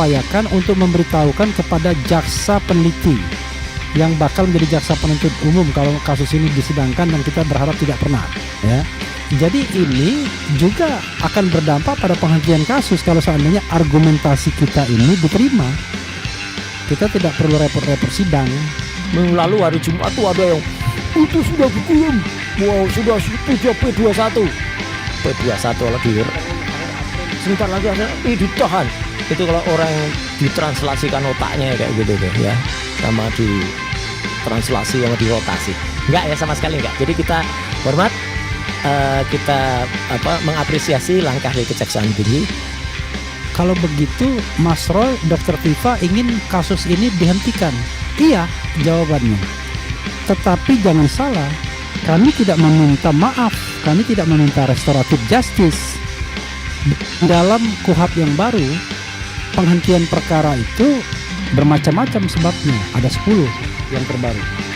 upayakan untuk memberitahukan kepada jaksa peneliti yang bakal menjadi jaksa penuntut umum kalau kasus ini disidangkan, dan kita berharap tidak pernah, ya. Jadi ini juga akan berdampak pada penghentian kasus kalau seandainya argumentasi kita ini diterima. Kita tidak perlu repot-repot sidang. Lalu hari Jumat tuh ada yang itu sudah dikirim, wow sudah P21 lagi, sebentar lagi ada ditahan. Itu kalau orang ditranslasikan otaknya kayak gitu deh ya, sama ditranslasi sama dirotasi. Enggak ya, sama sekali enggak. Jadi kita hormat, kita mengapresiasi langkah dari Kejaksaan Tinggi. Kalau begitu Mas Roy, Dr. Tifa ingin kasus ini dihentikan. Iya jawabannya. Tetapi jangan salah, kami tidak meminta maaf, kami tidak meminta restoratif justice. Dalam KUHP yang baru, penghentian perkara itu bermacam-macam sebabnya, ada 10 yang terbaru.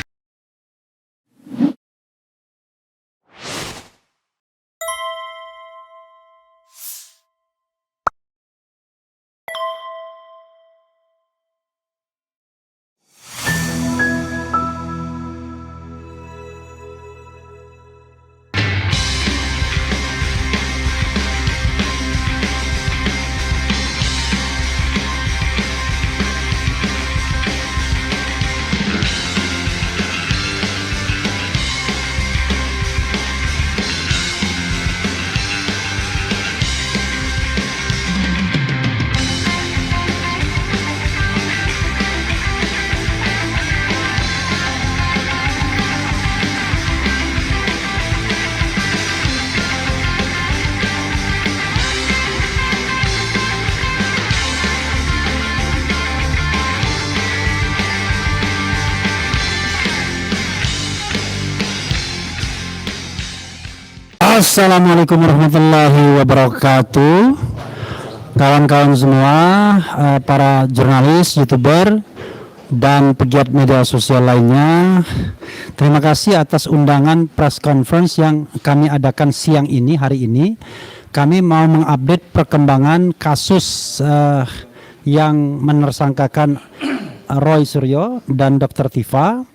Assalamualaikum warahmatullahi wabarakatuh. Kawan-kawan semua, para jurnalis, YouTuber, dan pegiat media sosial lainnya, terima kasih atas undangan press conference yang kami adakan siang ini, hari ini. Kami mau mengupdate perkembangan kasus yang menersangkakan Roy Suryo dan Dr. Tifa.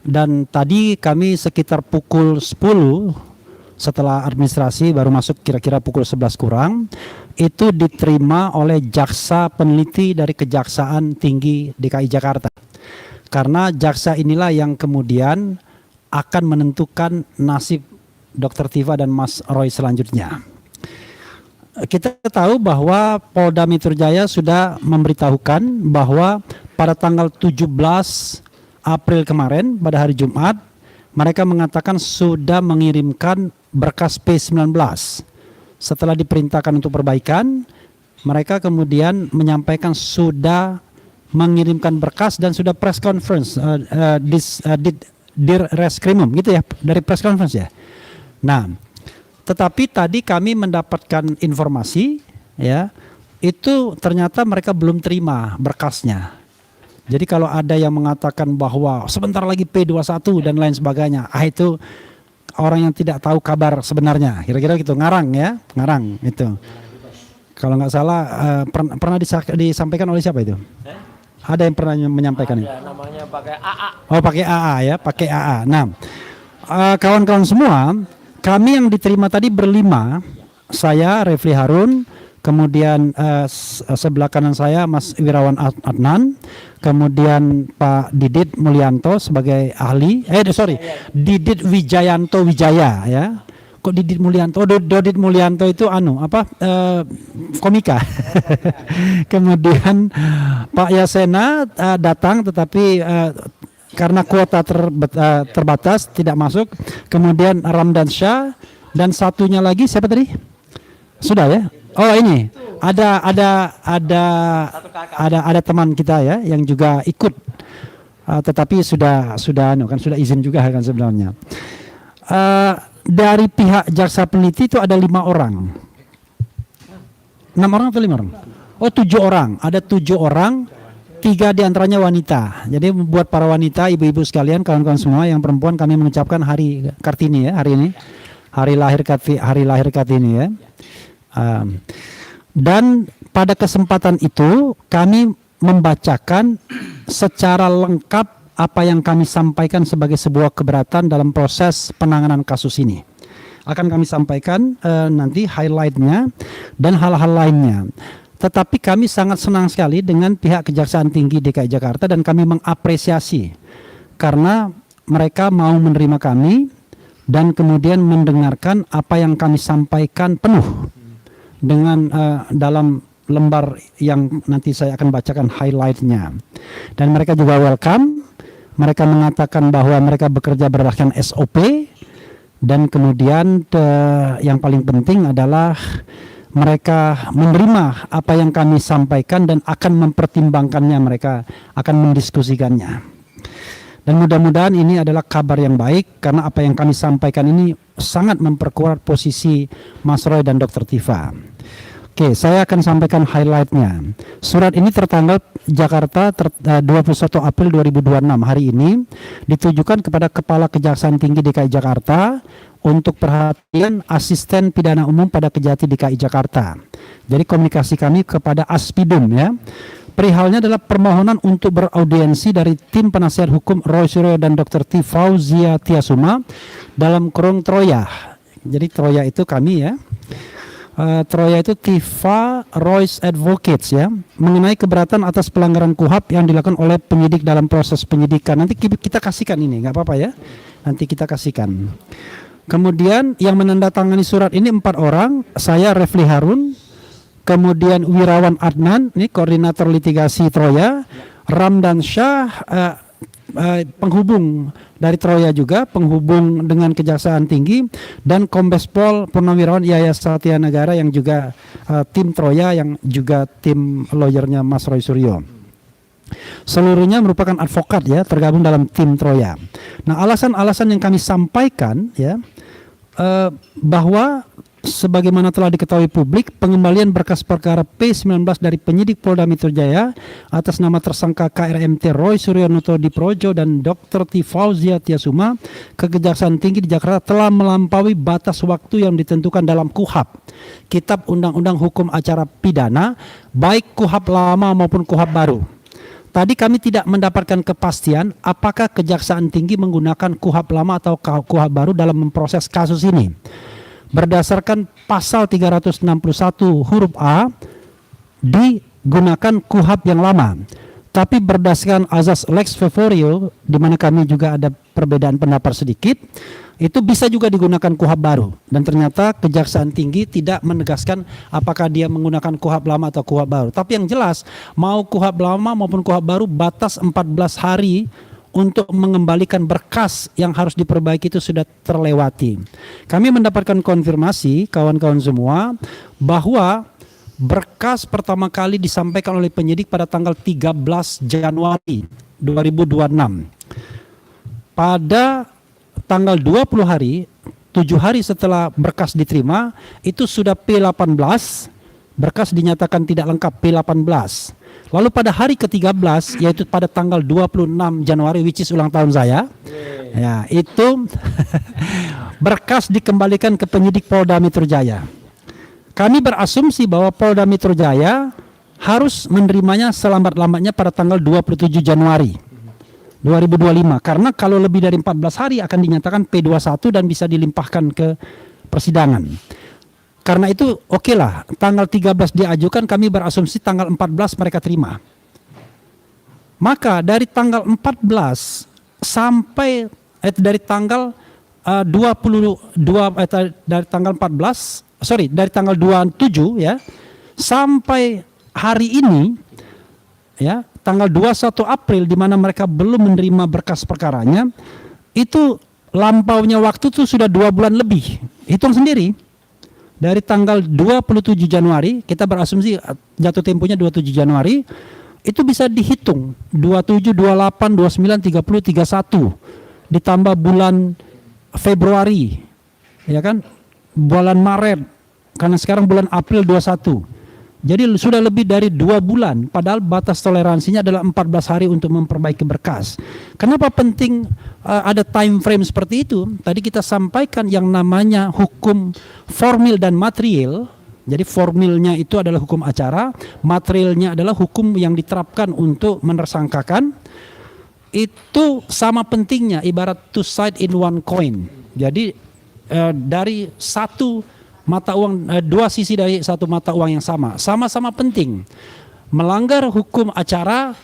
Dan tadi kami sekitar pukul 10 setelah administrasi baru masuk kira-kira pukul 11 kurang, itu diterima oleh jaksa peneliti dari Kejaksaan Tinggi DKI Jakarta. Karena jaksa inilah yang kemudian akan menentukan nasib Dr. Tifa dan Mas Roy selanjutnya. Kita tahu bahwa Polda Metro Jaya sudah memberitahukan bahwa pada tanggal 17 April kemarin, pada hari Jumat, mereka mengatakan sudah mengirimkan berkas P19. Setelah diperintahkan untuk perbaikan, mereka kemudian menyampaikan sudah mengirimkan berkas dan sudah press conference di Reskrimum gitu ya, dari press conference ya. Nah, tetapi tadi kami mendapatkan informasi ya, itu ternyata mereka belum terima berkasnya. Jadi kalau ada yang mengatakan bahwa sebentar lagi P21 dan lain sebagainya, itu orang yang tidak tahu kabar sebenarnya, kira-kira gitu, ngarang ya, ngarang itu. Kalau nggak salah pernah disampaikan oleh siapa itu? Ada yang pernah menyampaikan itu? Namanya pakai AA. Oh, pakai AA ya, pakai AA. Nah, kawan-kawan semua, kami yang diterima tadi berlima, saya Refli Harun, kemudian sebelah kanan saya Mas Wirawan Adnan, kemudian Pak Didit Mulyanto sebagai ahli, Didit Wijayanto Wijaya ya. Kok Didit Mulyanto? Dodit Mulyanto itu komika. Kemudian Pak Yasena datang tetapi karena kuota terbatas tidak masuk. Kemudian Ramdan Shah, dan satunya lagi siapa tadi? Sudah ya? Oh ini ada teman kita ya yang juga ikut, tetapi sudah izin juga kan sebenarnya. Dari pihak jaksa peneliti itu ada 5 orang, 6 orang atau 5 orang? Oh 7 orang, ada 7 orang, 3 diantaranya wanita. Jadi buat para wanita, ibu-ibu sekalian, kawan-kawan semua yang perempuan, kami mengucapkan Hari Kartini ya hari ini, hari lahir Kartini ya. Dan pada kesempatan itu kami membacakan secara lengkap apa yang kami sampaikan sebagai sebuah keberatan dalam proses penanganan kasus ini. Akan kami sampaikan nanti highlightnya dan hal-hal lainnya. Tetapi kami sangat senang sekali dengan pihak Kejaksaan Tinggi DKI Jakarta dan kami mengapresiasi karena mereka mau menerima kami dan kemudian mendengarkan apa yang kami sampaikan penuh dengan dalam lembar yang nanti saya akan bacakan highlightnya. Dan mereka juga welcome. Mereka mengatakan bahwa mereka bekerja berdasarkan SOP. Dan kemudian yang paling penting adalah mereka menerima apa yang kami sampaikan dan akan mempertimbangkannya, mereka akan mendiskusikannya. Dan mudah-mudahan ini adalah kabar yang baik karena apa yang kami sampaikan ini sangat memperkuat posisi Mas Roy dan Dr. Tifa. Oke, saya akan sampaikan highlightnya. Surat ini tertanggal Jakarta 21 April 2026 hari ini ditujukan kepada Kepala Kejaksaan Tinggi DKI Jakarta untuk perhatian Asisten Pidana Umum pada Kejati DKI Jakarta. Jadi komunikasi kami kepada Aspidum ya. Perihalnya adalah permohonan untuk beraudiensi dari tim penasihat hukum Roy Suryo dan Dr. T. Fauzia Tiasuma dalam kurung Troya. Jadi Troya itu kami ya. Troya itu Tifa Royce Advocates ya, mengenai keberatan atas pelanggaran KUHAP yang dilakukan oleh penyidik dalam proses penyidikan. Nanti kita kasihkan ini, nggak apa-apa ya. Nanti kita kasihkan. Kemudian yang menandatangani surat ini 4 orang, saya Refli Harun, kemudian Wirawan Adnan, ini koordinator litigasi Troya, Ramdan Syah, penghubung dari Troya juga, penghubung dengan Kejaksaan Tinggi, dan Kombes Pol Purnawirawan Yaya Satya Negara yang juga tim Troya yang juga tim lawyernya Mas Roy Suryo. Seluruhnya merupakan advokat ya, tergabung dalam tim Troya. Nah, alasan-alasan yang kami sampaikan ya, bahwa sebagaimana telah diketahui publik, pengembalian berkas perkara P19 dari penyidik Polda Metro Jaya atas nama tersangka KRMT Roy Suryo Noto Diprojo dan Dr. T. Fauzia Tiasuma ke Kejaksaan Tinggi di Jakarta telah melampaui batas waktu yang ditentukan dalam KUHAP, Kitab Undang-Undang Hukum Acara Pidana, baik KUHAP lama maupun KUHAP baru. Tadi kami tidak mendapatkan kepastian apakah Kejaksaan Tinggi menggunakan KUHAP lama atau KUHAP baru dalam memproses kasus ini. Berdasarkan pasal 361 huruf A digunakan KUHAP yang lama. Tapi berdasarkan azas lex favorio, di mana kami juga ada perbedaan pendapat sedikit, itu bisa juga digunakan KUHAP baru. Dan ternyata Kejaksaan Tinggi tidak menegaskan apakah dia menggunakan KUHAP lama atau KUHAP baru. Tapi yang jelas, mau KUHAP lama maupun KUHAP baru, batas 14 hari untuk mengembalikan berkas yang harus diperbaiki itu sudah terlewati. Kami mendapatkan konfirmasi kawan-kawan semua bahwa berkas pertama kali disampaikan oleh penyidik pada tanggal 13 Januari 2026. Pada tanggal 20 hari, 7 hari setelah berkas diterima, itu sudah P18, berkas dinyatakan tidak lengkap P18. Lalu pada hari ke-13, yaitu pada tanggal 26 Januari, which is ulang tahun saya, ya, itu berkas dikembalikan ke penyidik Polda Metro Jaya. Kami berasumsi bahwa Polda Metro Jaya harus menerimanya selambat-lambatnya pada tanggal 27 Januari 2025. Karena kalau lebih dari 14 hari akan dinyatakan P21 dan bisa dilimpahkan ke persidangan. Karena itu oke lah, tanggal 13 diajukan, kami berasumsi tanggal 14 mereka terima. Maka dari tanggal 14 sampai dari tanggal 27 ya, sampai hari ini ya, tanggal 21 April di mana mereka belum menerima berkas perkaranya, itu lampaunya waktu itu sudah 2 bulan lebih. Hitung sendiri. Dari tanggal 27 Januari, kita berasumsi jatuh temponya 27 Januari, itu bisa dihitung 27, 28, 29, 30, 31. Ditambah bulan Februari, ya kan? Bulan Maret, karena sekarang bulan April 21. Jadi sudah lebih dari 2 bulan, padahal batas toleransinya adalah 14 hari untuk memperbaiki berkas. Kenapa penting ada time frame seperti itu? Tadi kita sampaikan yang namanya hukum formil dan material, Jadi formilnya itu adalah hukum acara, materialnya adalah hukum yang diterapkan untuk menersangkakan. Itu sama pentingnya, ibarat two side in one coin. Jadi dari satu mata uang, dua sisi dari satu mata uang yang sama-sama penting. Melanggar hukum acara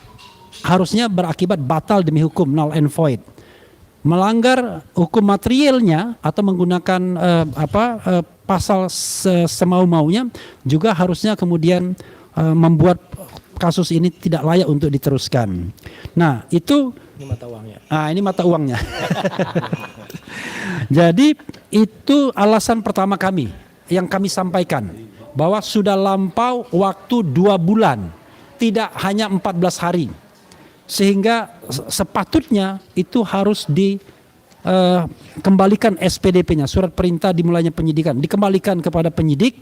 harusnya berakibat batal demi hukum, null and void. Melanggar hukum materialnya atau menggunakan pasal semau-maunya juga harusnya kemudian membuat kasus ini tidak layak untuk diteruskan. Nah, itu Ini mata uangnya. ini mata uangnya. Jadi itu alasan pertama kami yang kami sampaikan, bahwa sudah lampau waktu 2 bulan, tidak hanya 14 hari. Sehingga sepatutnya itu harus dikembalikan SPDP-nya, surat perintah dimulainya penyidikan, dikembalikan kepada penyidik,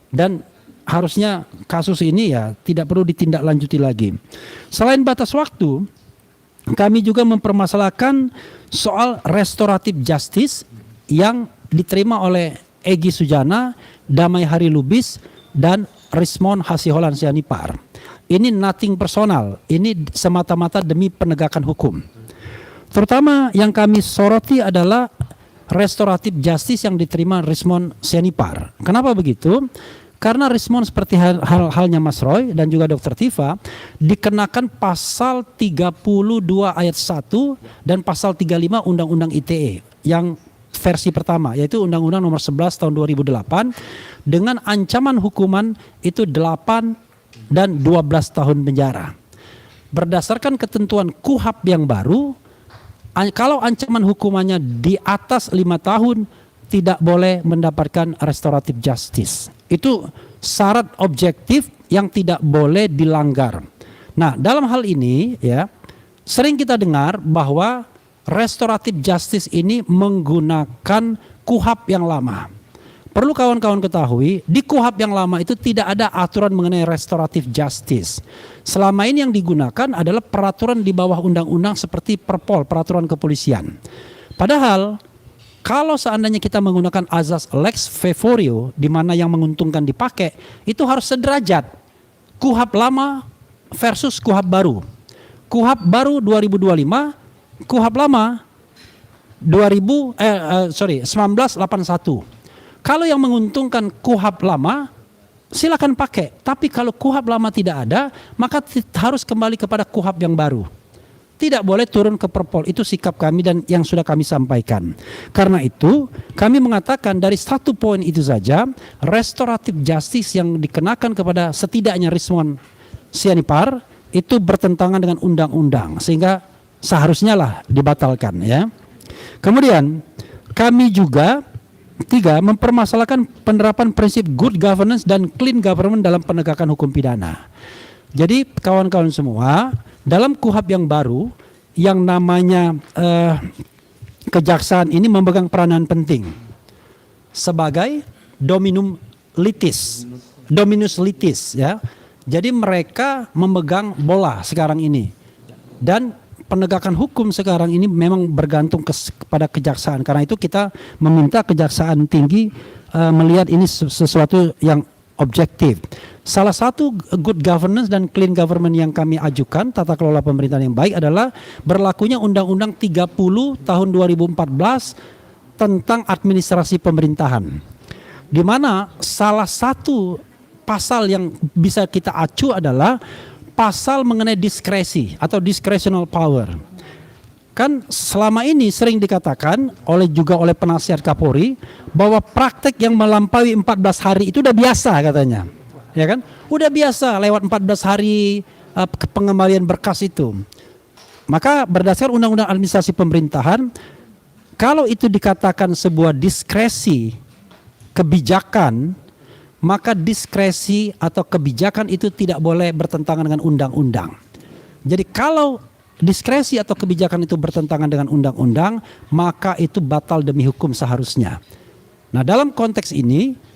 dan harusnya kasus ini ya tidak perlu ditindaklanjuti lagi. Selain batas waktu, kami juga mempermasalahkan soal restoratif justice yang diterima oleh Egy Sujana, Damai Hari Lubis, dan Rismon Hasiholan Sianipar. Ini nothing personal, ini semata-mata demi penegakan hukum. Terutama yang kami soroti adalah restoratif justice yang diterima Rismon Sianipar. Kenapa begitu? Karena Rismon seperti halnya Mas Roy dan juga Dr. Tifa dikenakan pasal 32 ayat 1 dan pasal 35 Undang-Undang ITE yang versi pertama, yaitu Undang-Undang nomor 11 tahun 2008 dengan ancaman hukuman itu 8 dan 12 tahun penjara. Berdasarkan ketentuan KUHAP yang baru, kalau ancaman hukumannya di atas 5 tahun tidak boleh mendapatkan restoratif justice. Itu syarat objektif yang tidak boleh dilanggar. Nah, dalam hal ini ya, sering kita dengar bahwa restoratif justice ini menggunakan KUHAP yang lama. Perlu kawan-kawan ketahui, di KUHAP yang lama itu tidak ada aturan mengenai restoratif justice. Selama ini yang digunakan adalah peraturan di bawah undang-undang seperti Perpol, peraturan kepolisian. Padahal kalau seandainya kita menggunakan azas lex favorio, di mana yang menguntungkan dipakai, itu harus sederajat. KUHAP lama versus KUHAP baru. KUHAP baru 2025, KUHAP lama 1981. Kalau yang menguntungkan KUHAP lama, silakan pakai. Tapi kalau KUHAP lama tidak ada, maka harus kembali kepada KUHAP yang baru. Tidak boleh turun ke Perpol, itu sikap kami dan yang sudah kami sampaikan. Karena itu kami mengatakan dari satu poin itu saja, restoratif justice yang dikenakan kepada setidaknya Rismon Sianipar itu bertentangan dengan undang-undang, sehingga seharusnya lah dibatalkan ya. Kemudian kami juga mempermasalahkan penerapan prinsip good governance dan clean government dalam penegakan hukum pidana. Jadi kawan-kawan semua, dalam KUHAP yang baru yang namanya kejaksaan ini memegang peranan penting sebagai dominus litis ya. Jadi mereka memegang bola sekarang ini, dan penegakan hukum sekarang ini memang bergantung kepada kejaksaan. Karena itu kita meminta kejaksaan tinggi melihat ini sesuatu yang objektif. Salah satu good governance dan clean government yang kami ajukan, tata kelola pemerintahan yang baik, adalah berlakunya Undang-Undang 30 tahun 2014 tentang administrasi pemerintahan. Di mana salah satu pasal yang bisa kita acu adalah pasal mengenai diskresi atau discretional power. Kan selama ini sering dikatakan juga oleh penasihat Kapolri bahwa praktek yang melampaui 14 hari itu udah biasa katanya. Ya kan? Udah biasa lewat 14 hari pengembalian berkas itu. Maka berdasarkan Undang-Undang Administrasi Pemerintahan, kalau itu dikatakan sebuah diskresi kebijakan, maka diskresi atau kebijakan itu tidak boleh bertentangan dengan undang-undang. Jadi kalau diskresi atau kebijakan itu bertentangan dengan undang-undang, maka itu batal demi hukum seharusnya. Nah, dalam konteks ini,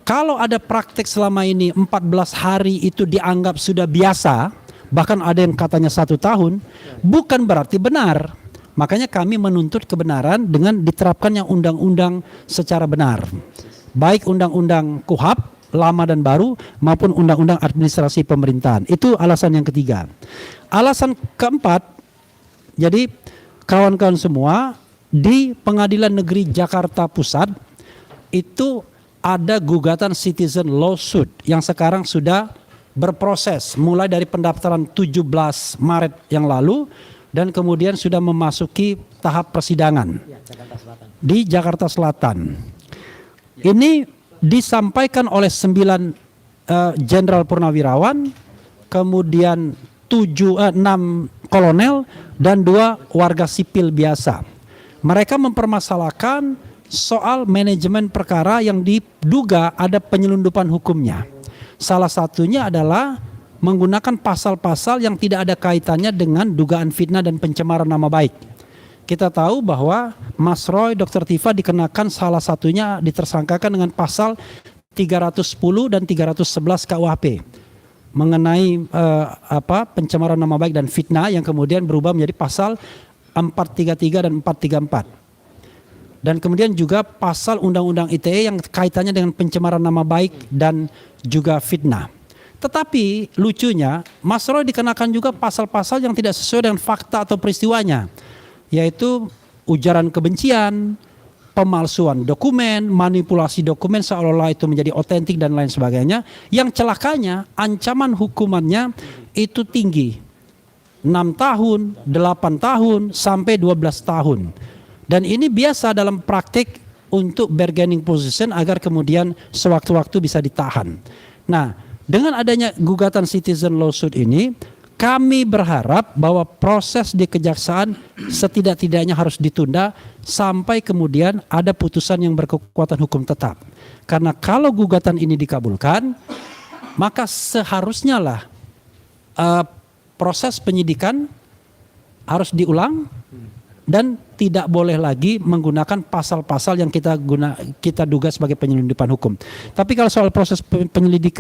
kalau ada praktek selama ini 14 hari itu dianggap sudah biasa, bahkan ada yang katanya 1 tahun, bukan berarti benar. Makanya kami menuntut kebenaran dengan diterapkannya undang-undang secara benar. Baik undang-undang KUHAP lama dan baru maupun undang-undang administrasi pemerintahan. Itu alasan yang ketiga. Alasan keempat, jadi kawan-kawan semua, di Pengadilan Negeri Jakarta Pusat itu ada gugatan citizen lawsuit yang sekarang sudah berproses mulai dari pendaftaran 17 Maret yang lalu dan kemudian sudah memasuki tahap persidangan di Jakarta Selatan. Ini disampaikan oleh 9 jenderal purnawirawan, kemudian 6 kolonel dan 2 warga sipil biasa. Mereka mempermasalahkan soal manajemen perkara yang diduga ada penyelundupan hukumnya. Salah satunya adalah menggunakan pasal-pasal yang tidak ada kaitannya dengan dugaan fitnah dan pencemaran nama baik. Kita tahu bahwa Mas Roy, Dr. Tifa dikenakan salah satunya ditersangkakan dengan pasal 310 dan 311 KUHP mengenai pencemaran nama baik dan fitnah yang kemudian berubah menjadi pasal 433 dan 434. Dan kemudian juga pasal Undang-Undang ITE yang kaitannya dengan pencemaran nama baik dan juga fitnah. Tetapi lucunya Mas Roy dikenakan juga pasal-pasal yang tidak sesuai dengan fakta atau peristiwanya, yaitu ujaran kebencian, pemalsuan dokumen, manipulasi dokumen seolah-olah itu menjadi otentik dan lain sebagainya. Yang celakanya ancaman hukumannya itu tinggi, 6 tahun, 8 tahun, sampai 12 tahun. Dan ini biasa dalam praktik untuk bargaining position agar kemudian sewaktu-waktu bisa ditahan. Nah, dengan adanya gugatan citizen lawsuit ini, kami berharap bahwa proses di kejaksaan setidak-tidaknya harus ditunda sampai kemudian ada putusan yang berkekuatan hukum tetap. Karena kalau gugatan ini dikabulkan, maka seharusnya lah proses penyidikan harus diulang dan tidak boleh lagi menggunakan pasal-pasal yang kita duga sebagai penyelundupan hukum. Tapi kalau soal proses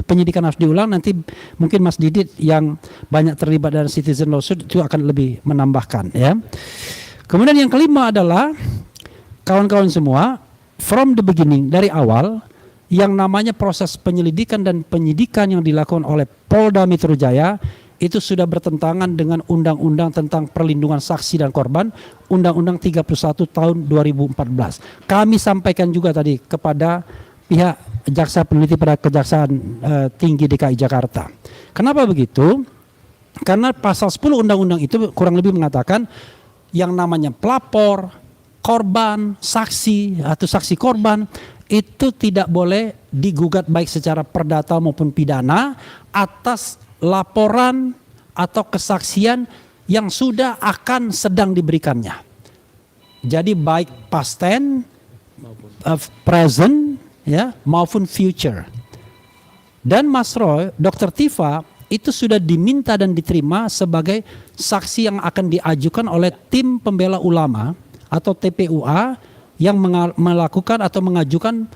penyidikan harus diulang, nanti mungkin Mas Didit yang banyak terlibat dalam citizen lawsuit itu akan lebih menambahkan, ya. Kemudian yang kelima adalah kawan-kawan semua, from the beginning, dari awal, yang namanya proses penyelidikan dan penyidikan yang dilakukan oleh Polda Metro Jaya itu sudah bertentangan dengan Undang-Undang tentang Perlindungan Saksi dan Korban, Undang-Undang 31 tahun 2014. Kami sampaikan juga tadi kepada pihak jaksa peneliti pada Kejaksaan Tinggi DKI Jakarta. Kenapa begitu? Karena pasal 10 Undang-Undang itu kurang lebih mengatakan yang namanya pelapor, korban, saksi atau saksi korban itu tidak boleh digugat baik secara perdata maupun pidana atas laporan atau kesaksian yang sudah akan sedang diberikannya. Jadi baik past tense, present, ya, maupun future. Dan Mas Roy, Dr. Tifa itu sudah diminta dan diterima sebagai saksi yang akan diajukan oleh tim pembela ulama atau TPUA yang melakukan atau mengajukan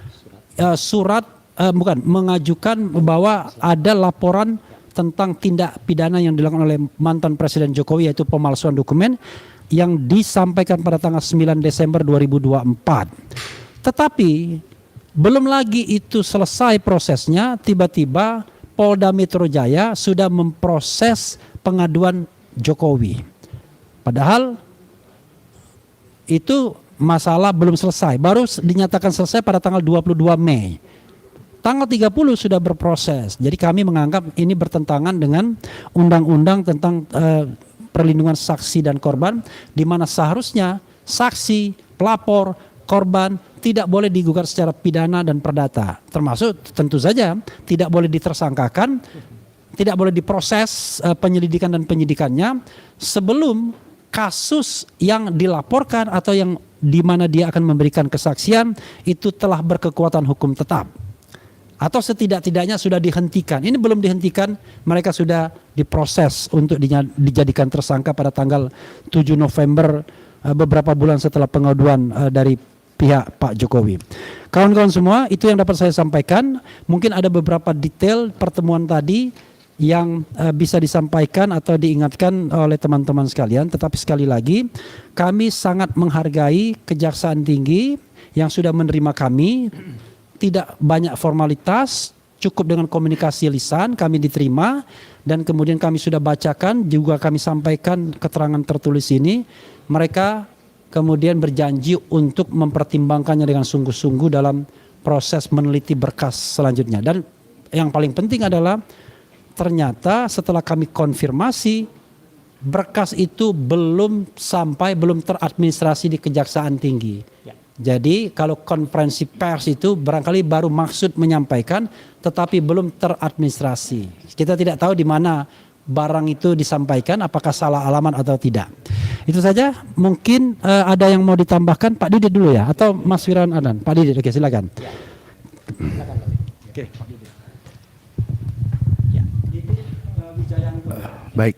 mengajukan bahwa ada laporan tentang tindak pidana yang dilakukan oleh mantan Presiden Jokowi, yaitu pemalsuan dokumen yang disampaikan pada tanggal 9 Desember 2024. Tetapi belum lagi itu selesai prosesnya, tiba-tiba Polda Metro Jaya sudah memproses pengaduan Jokowi. Padahal itu masalah belum selesai, baru dinyatakan selesai pada tanggal 22 Mei. Tanggal 30 sudah berproses. Jadi kami menganggap ini bertentangan dengan undang-undang tentang perlindungan saksi dan korban, di mana seharusnya saksi, pelapor, korban tidak boleh digugat secara pidana dan perdata. Termasuk tentu saja tidak boleh ditersangkakan, tidak boleh diproses penyelidikan dan penyidikannya sebelum kasus yang dilaporkan atau yang di mana dia akan memberikan kesaksian itu telah berkekuatan hukum tetap. Atau setidak-tidaknya sudah dihentikan. Ini belum dihentikan, mereka sudah diproses untuk dijadikan tersangka pada tanggal 7 November, beberapa bulan setelah pengaduan dari pihak Pak Jokowi. Kawan-kawan semua, itu yang dapat saya sampaikan. Mungkin ada beberapa detail pertemuan tadi yang bisa disampaikan atau diingatkan oleh teman-teman sekalian. Tetapi sekali lagi, kami sangat menghargai Kejaksaan Tinggi yang sudah menerima kami. Tidak banyak formalitas, cukup dengan komunikasi lisan, kami diterima dan kemudian kami sudah bacakan, juga kami sampaikan keterangan tertulis ini. Mereka kemudian berjanji untuk mempertimbangkannya dengan sungguh-sungguh dalam proses meneliti berkas selanjutnya. Dan yang paling penting adalah ternyata setelah kami konfirmasi, berkas itu belum teradministrasi di Kejaksaan Tinggi. Jadi kalau konferensi pers itu barangkali baru maksud menyampaikan tetapi belum teradministrasi. Kita tidak tahu di mana barang itu disampaikan, apakah salah alamat atau tidak. Itu saja. Mungkin ada yang mau ditambahkan, Pak Didit dulu ya, atau Mas Wiran Adan. Pak Didit, oke silakan. Ya. Silakan. Oke. Ya. Baik,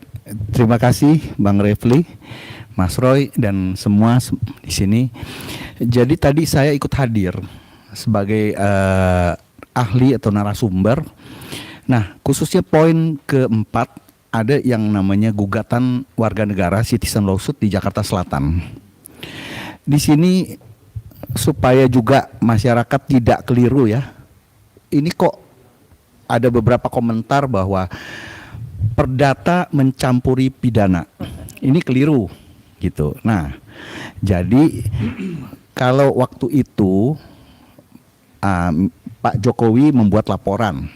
terima kasih Bang Refli, Mas Roy dan semua di sini. Jadi tadi saya ikut hadir sebagai ahli atau narasumber. Nah, khususnya poin keempat ada yang namanya gugatan warga negara citizen lawsuit di Jakarta Selatan. Di sini supaya juga masyarakat tidak keliru ya. Ini kok ada beberapa komentar bahwa perdata mencampuri pidana. Ini keliru gitu. Nah, jadi kalau waktu itu Pak Jokowi membuat laporan.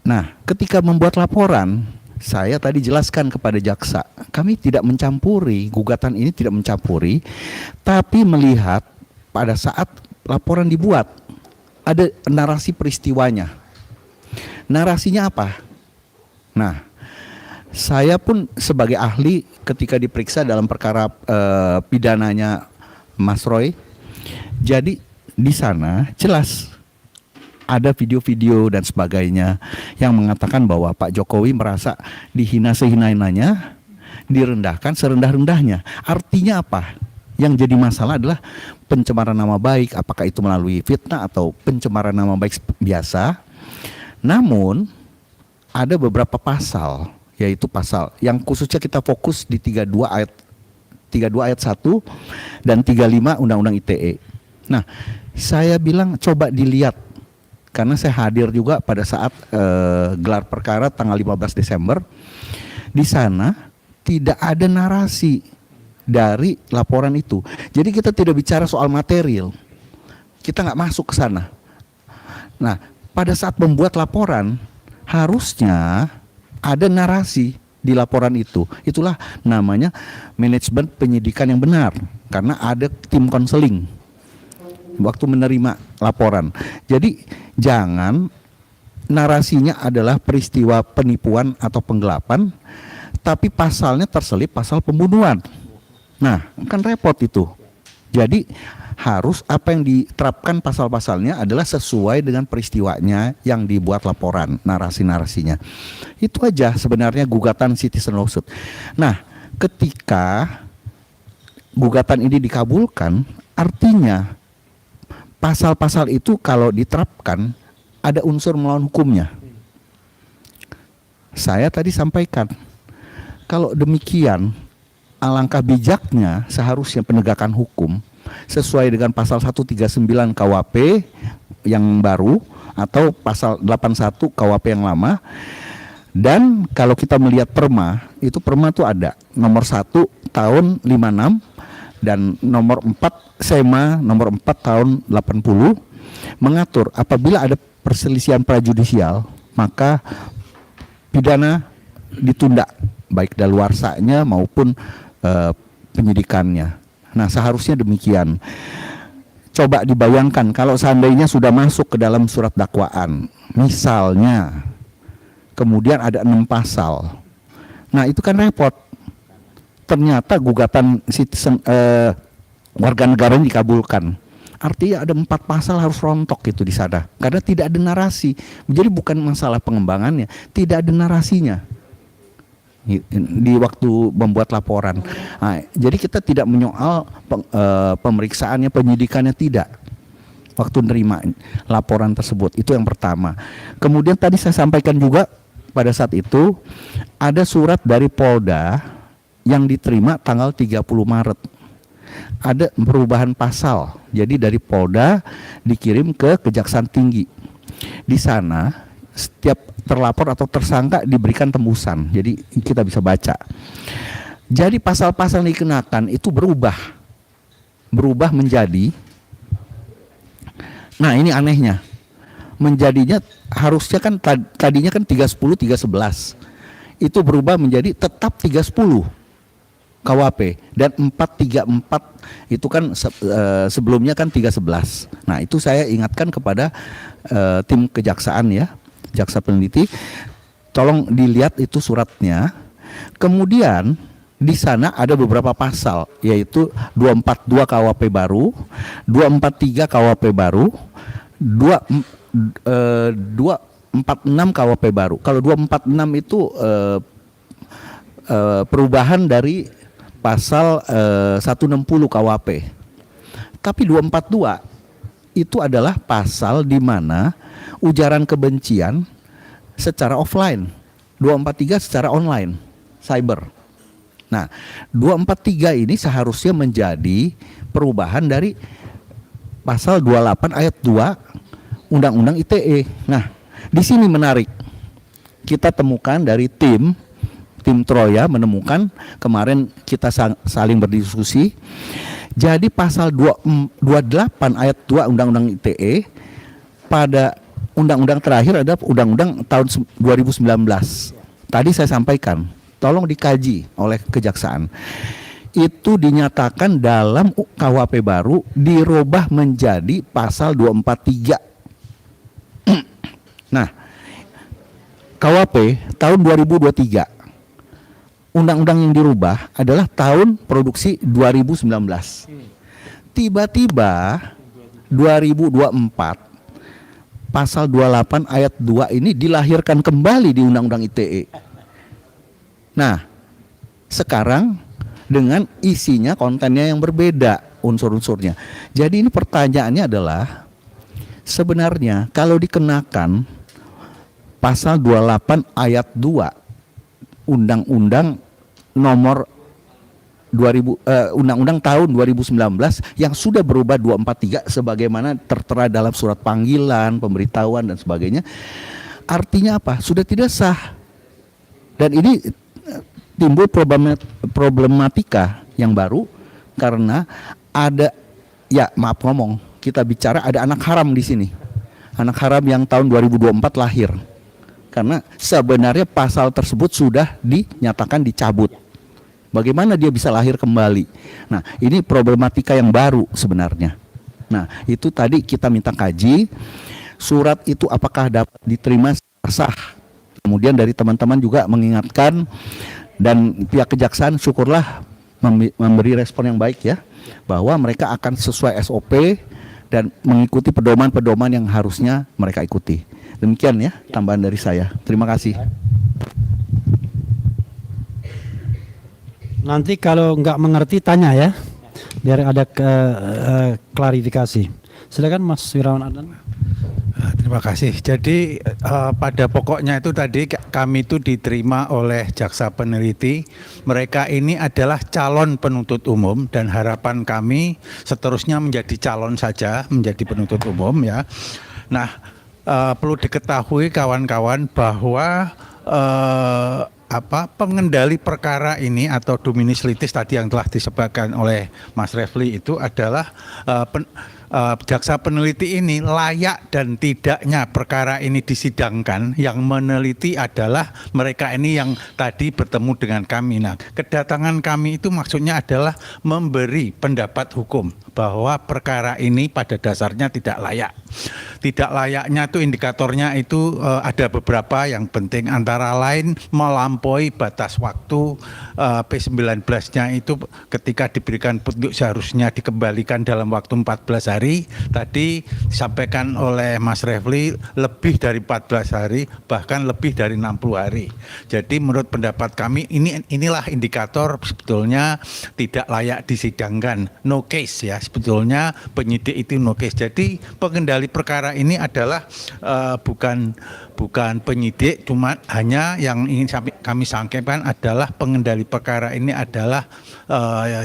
Nah, ketika membuat laporan, saya tadi jelaskan kepada jaksa, kami tidak mencampuri, gugatan ini tidak mencampuri, tapi melihat pada saat laporan dibuat, ada narasi peristiwanya. Narasinya apa? Nah, saya pun sebagai ahli ketika diperiksa dalam perkara pidananya Mas Roy, jadi di sana jelas ada video-video dan sebagainya yang mengatakan bahwa Pak Jokowi merasa dihina sehina-hinanya, direndahkan serendah-rendahnya. Artinya apa? Yang jadi masalah adalah pencemaran nama baik, apakah itu melalui fitnah atau pencemaran nama baik biasa. Namun ada beberapa pasal, yaitu pasal yang khususnya kita fokus di 32 ayat 1 dan 35 Undang-Undang ITE. Nah, saya bilang coba dilihat karena saya hadir juga pada saat gelar perkara tanggal 15 Desember. Di sana tidak ada narasi dari laporan itu. Jadi kita tidak bicara soal material. Kita nggak masuk ke sana. Nah, pada saat membuat laporan harusnya ada narasi di laporan itu. Itulah namanya manajemen penyidikan yang benar, karena ada tim konseling waktu menerima laporan. Jadi jangan narasinya adalah peristiwa penipuan atau penggelapan, tapi pasalnya terselip pasal pembunuhan. Nah, kan repot itu. Jadi harus apa yang diterapkan pasal-pasalnya adalah sesuai dengan peristiwanya yang dibuat laporan, narasi-narasinya. Itu aja sebenarnya gugatan citizen lawsuit. Nah, ketika gugatan ini dikabulkan, artinya pasal-pasal itu kalau diterapkan ada unsur melawan hukumnya. Saya tadi sampaikan, kalau demikian alangkah bijaknya seharusnya penegakan hukum sesuai dengan pasal 139 KUHP yang baru atau pasal 81 KUHP yang lama. Dan kalau kita melihat perma, itu perma itu ada nomor 1 tahun 56 dan nomor 4 SEMA nomor 4 tahun 80 mengatur apabila ada perselisihan prajudisial maka pidana ditunda baik daluarsanya maupun penyidikannya. Nah, seharusnya demikian. Coba dibayangkan kalau seandainya sudah masuk ke dalam surat dakwaan, misalnya kemudian ada 6 pasal. Nah, itu kan repot. Ternyata gugatan citizen warga negara ini dikabulkan. Artinya ada 4 pasal harus rontok itu di sana karena tidak ada narasi. Jadi bukan masalah pengembangannya, tidak ada narasinya di waktu membuat laporan. Nah, jadi kita tidak menyoal pemeriksaannya, penyidikannya, tidak. Waktu menerima laporan tersebut, itu yang pertama. Kemudian tadi saya sampaikan juga pada saat itu ada surat dari Polda yang diterima tanggal 30 Maret. Ada perubahan pasal. Jadi dari Polda dikirim ke Kejaksaan Tinggi. Di sana setiap terlapor atau tersangka diberikan tembusan. Jadi kita bisa baca. Jadi pasal-pasal yang dikenakan itu berubah menjadi, nah ini anehnya, menjadinya harusnya kan tadinya kan 310 311 itu berubah menjadi tetap 310 KWP, dan 434 itu kan sebelumnya kan 311. Nah itu saya ingatkan kepada tim kejaksaan ya, jaksa peneliti, tolong dilihat itu suratnya. Kemudian di sana ada beberapa pasal, yaitu 242 KWP baru, 243 KWP baru, 246 KWP baru. Kalau 246 itu perubahan dari pasal 160 KWP. Tapi 242 itu adalah pasal di mana ujaran kebencian secara offline, 243 secara online, cyber. Nah, 243 ini seharusnya menjadi perubahan dari pasal 28 ayat 2 Undang-Undang ITE. Nah, di sini menarik. Kita temukan dari tim Troya menemukan, kemarin kita saling berdiskusi. Jadi pasal 28 ayat 2 Undang-Undang ITE pada undang-undang terakhir ada undang-undang tahun 2019. Tadi saya sampaikan, tolong dikaji oleh kejaksaan. Itu dinyatakan dalam KWP baru dirubah menjadi pasal 243. Nah, KWP tahun 2023. Undang-undang yang dirubah adalah tahun produksi 2019. Tiba-tiba 2024 pasal 28 ayat 2 ini dilahirkan kembali di Undang-Undang ITE. Nah, sekarang dengan isinya, kontennya yang berbeda, unsur-unsurnya. Jadi ini pertanyaannya adalah, sebenarnya kalau dikenakan pasal 28 ayat 2 Undang-Undang nomor 2000 Undang-Undang tahun 2019 yang sudah berubah 243 sebagaimana tertera dalam surat panggilan, pemberitahuan dan sebagainya, artinya apa? Sudah tidak sah. Dan ini timbul problematika yang baru karena ada, ya maaf ngomong, kita bicara ada anak haram di sini. Anak haram yang tahun 2024 lahir. Karena sebenarnya pasal tersebut sudah dinyatakan dicabut. Bagaimana dia bisa lahir kembali? Nah, ini problematika yang baru sebenarnya. Nah, itu tadi kita minta kaji. Surat itu apakah dapat diterima sah? Kemudian dari teman-teman juga mengingatkan, dan pihak kejaksaan syukurlah memberi respon yang baik ya, bahwa mereka akan sesuai SOP dan mengikuti pedoman-pedoman yang harusnya mereka ikuti. Demikian ya tambahan dari saya. Terima kasih. Nanti kalau nggak mengerti tanya ya, biar ada klarifikasi. Silakan Mas Wirawan Adnan. Terima kasih. Jadi pada pokoknya itu tadi kami itu diterima oleh jaksa peneliti. Mereka ini adalah calon penuntut umum dan harapan kami seterusnya menjadi calon saja, menjadi penuntut umum ya. Nah, perlu diketahui kawan-kawan bahwa pengendali perkara ini atau dominus litis tadi yang telah disebutkan oleh Mas Refli itu adalah jaksa peneliti ini layak dan tidaknya perkara ini disidangkan, yang meneliti adalah mereka ini yang tadi bertemu dengan kami. Nah, kedatangan kami itu maksudnya adalah memberi pendapat hukum bahwa perkara ini pada dasarnya tidak layak. Tidak layaknya itu indikatornya itu ada beberapa yang penting, antara lain melampaui batas waktu P19-nya itu ketika diberikan petunjuk seharusnya dikembalikan dalam waktu 14 hari. Tadi disampaikan oleh Mas Refli lebih dari 14 hari, bahkan lebih dari 60 hari. Jadi menurut pendapat kami inilah indikator sebetulnya tidak layak disidangkan, no case ya, sebetulnya penyidik itu no case. Jadi pengendali perkara ini adalah bukan bukan penyidik, cuma hanya yang ingin kami sampaikan adalah pengendali perkara ini adalah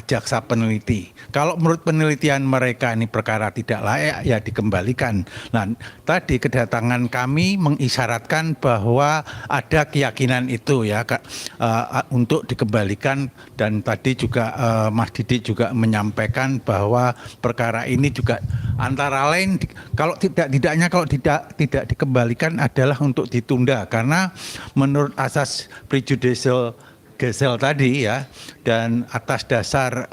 jaksa peneliti. Kalau menurut penelitian mereka ini perkara tidak layak, ya dikembalikan. Nah, tadi kedatangan kami mengisyaratkan bahwa ada keyakinan itu ya untuk dikembalikan, dan tadi juga Mas Didik juga menyampaikan bahwa perkara ini juga antara lain kalau tidak dikembalikan adalah untuk ditunda, karena menurut asas prejudicial gesell tadi ya, dan atas dasar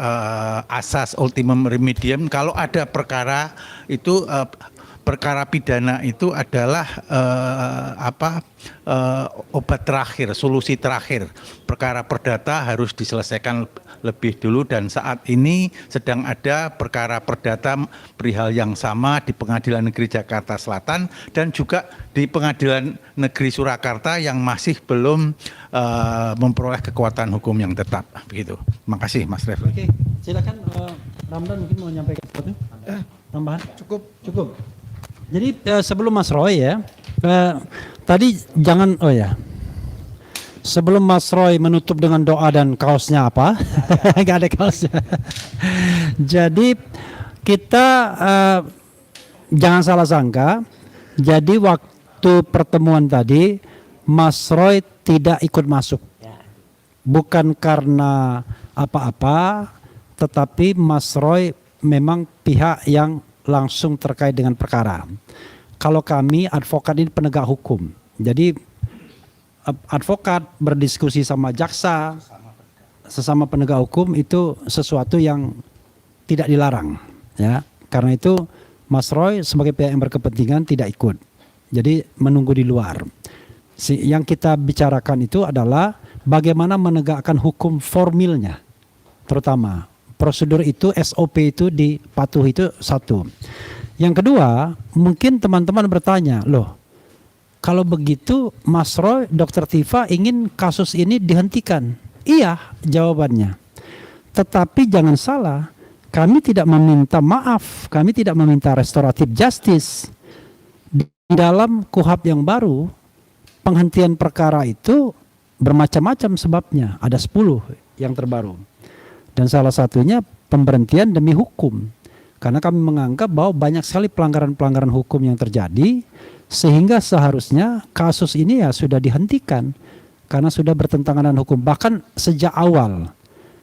asas ultimum remedium, kalau ada perkara itu perkara pidana itu adalah obat terakhir, solusi terakhir. Perkara perdata harus diselesaikan lebih dulu, dan saat ini sedang ada perkara perdata perihal yang sama di Pengadilan Negeri Jakarta Selatan dan juga di Pengadilan Negeri Surakarta yang masih belum memperoleh kekuatan hukum yang tetap. Begitu. Terima kasih, Mas Refli. Oke, silakan Ramdan mungkin mau menyampaikan sesuatu tambahan. Cukup. Jadi sebelum Mas Roy ya, tadi jangan sebelum Mas Roy menutup dengan doa dan kaosnya apa, nggak ada kaosnya. Jadi kita jangan salah sangka. Jadi waktu pertemuan tadi Mas Roy tidak ikut masuk, bukan karena apa-apa, tetapi Mas Roy memang pihak yang langsung terkait dengan perkara. Kalau kami advokat ini penegak hukum, jadi advokat berdiskusi sama jaksa, sesama penegak hukum itu sesuatu yang tidak dilarang, ya. Karena itu Mas Roy sebagai pihak yang berkepentingan tidak ikut, jadi menunggu di luar. Yang kita bicarakan itu adalah bagaimana menegakkan hukum formilnya, terutama prosedur itu, SOP itu dipatuhi, itu satu. Yang kedua, mungkin teman-teman bertanya, loh kalau begitu Mas Roy, Dr. Tifa ingin kasus ini dihentikan. Iya jawabannya. Tetapi jangan salah, kami tidak meminta maaf, kami tidak meminta restoratif justice. Di dalam KUHP yang baru, penghentian perkara itu bermacam-macam sebabnya, ada 10 yang terbaru. Dan salah satunya pemberhentian demi hukum. Karena kami menganggap bahwa banyak sekali pelanggaran-pelanggaran hukum yang terjadi, sehingga seharusnya kasus ini ya sudah dihentikan karena sudah bertentangan dengan hukum. Bahkan sejak awal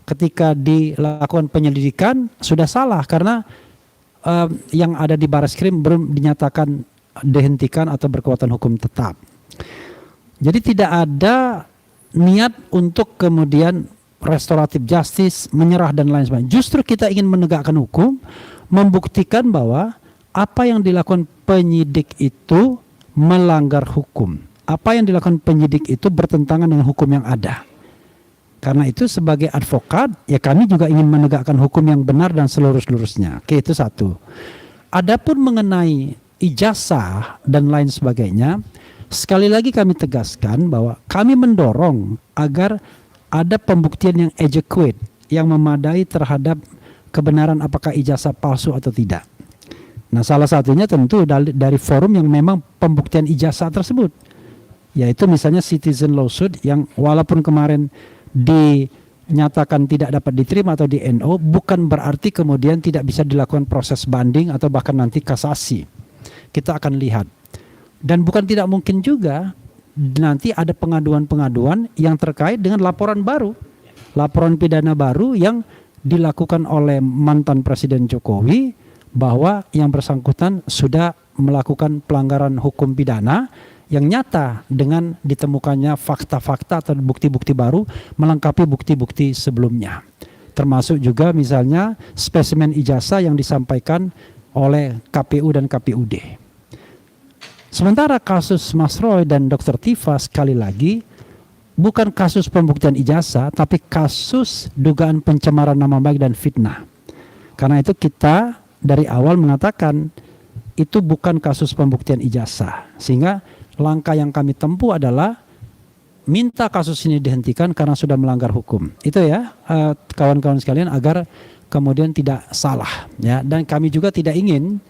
ketika dilakukan penyelidikan sudah salah, karena yang ada di Barreskrim belum dinyatakan dihentikan atau berkekuatan hukum tetap. Jadi tidak ada niat untuk kemudian restoratif justice, menyerah dan lain sebagainya. Justru kita ingin menegakkan hukum, membuktikan bahwa apa yang dilakukan penyidik itu melanggar hukum. Apa yang dilakukan penyidik itu bertentangan dengan hukum yang ada. Karena itu sebagai advokat, ya kami juga ingin menegakkan hukum yang benar dan selurus-lurusnya. Oke, itu satu. Adapun mengenai ijazah dan lain sebagainya, sekali lagi kami tegaskan bahwa kami mendorong agar ada pembuktian yang adequate, yang memadai terhadap kebenaran apakah ijazah palsu atau tidak. Nah, salah satunya tentu dari forum yang memang pembuktian ijazah tersebut, yaitu misalnya citizen lawsuit yang walaupun kemarin dinyatakan tidak dapat diterima atau di NO, bukan berarti kemudian tidak bisa dilakukan proses banding atau bahkan nanti kasasi. Kita akan lihat. Dan bukan tidak mungkin juga nanti ada pengaduan-pengaduan yang terkait dengan laporan baru, laporan pidana baru yang dilakukan oleh mantan Presiden Jokowi bahwa yang bersangkutan sudah melakukan pelanggaran hukum pidana yang nyata dengan ditemukannya fakta-fakta atau bukti-bukti baru melengkapi bukti-bukti sebelumnya. Termasuk juga misalnya spesimen ijazah yang disampaikan oleh KPU dan KPUD. Sementara kasus Mas Roy dan Dr. Tifa sekali lagi bukan kasus pembuktian ijazah, tapi kasus dugaan pencemaran nama baik dan fitnah. Karena itu kita dari awal mengatakan itu bukan kasus pembuktian ijazah. Sehingga langkah yang kami tempuh adalah minta kasus ini dihentikan karena sudah melanggar hukum. Itu ya kawan-kawan sekalian, agar kemudian tidak salah. Ya. Dan kami juga tidak ingin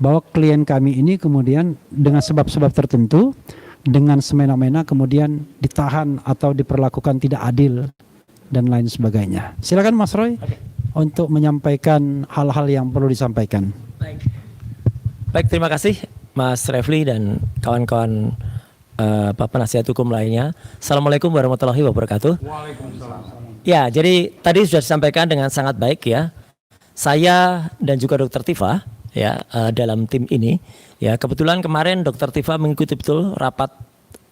bahwa klien kami ini kemudian dengan sebab-sebab tertentu dengan semena-mena kemudian ditahan atau diperlakukan tidak adil dan lain sebagainya. Silakan Mas Roy untuk menyampaikan hal-hal yang perlu disampaikan. Baik, terima kasih Mas Refli dan kawan-kawan penasihat hukum lainnya. Assalamualaikum warahmatullahi wabarakatuh. Ya, jadi tadi sudah disampaikan dengan sangat baik ya. Saya dan juga Dr. Tifa ya dalam tim ini ya, kebetulan kemarin Dr. Tifa mengikuti betul rapat